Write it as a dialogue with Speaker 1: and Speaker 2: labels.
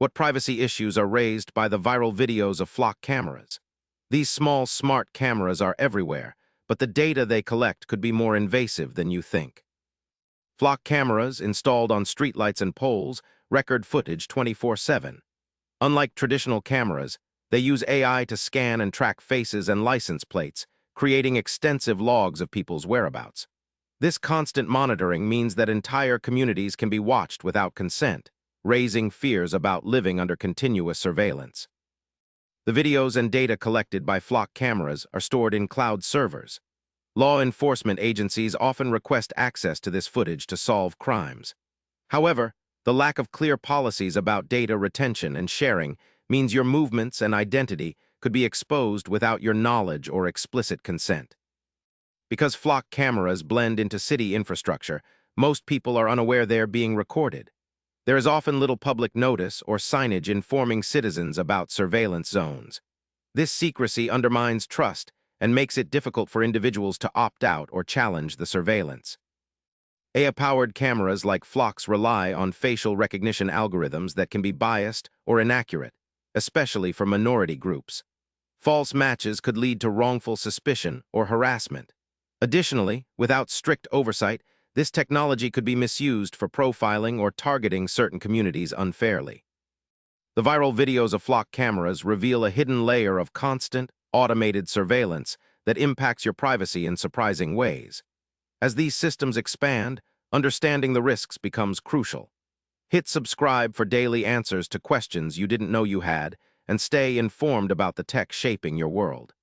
Speaker 1: What privacy issues are raised by the viral videos of flock cameras? These small, smart cameras are everywhere, but the data they collect could be more invasive than you think. Flock cameras, installed on streetlights and poles, record footage 24/7. Unlike traditional cameras, they use AI to scan and track faces and license plates, creating extensive logs of people's whereabouts. This constant monitoring means that entire communities can be watched without consent, raising fears about living under continuous surveillance. The videos and data collected by flock cameras are stored in cloud servers. Law enforcement agencies often request access to this footage to solve crimes. However, the lack of clear policies about data retention and sharing means your movements and identity could be exposed without your knowledge or explicit consent. Because flock cameras blend into city infrastructure, most people are unaware they're being recorded. There is often little public notice or signage informing citizens about surveillance zones. This secrecy undermines trust and makes it difficult for individuals to opt out or challenge the surveillance. AI-powered cameras like Flock's rely on facial recognition algorithms that can be biased or inaccurate, especially for minority groups. False matches could lead to wrongful suspicion or harassment. Additionally, without strict oversight, this technology could be misused for profiling or targeting certain communities unfairly. The viral videos of flock cameras reveal a hidden layer of constant, automated surveillance that impacts your privacy in surprising ways. As these systems expand, understanding the risks becomes crucial. Hit subscribe for daily answers to questions you didn't know you had, and stay informed about the tech shaping your world.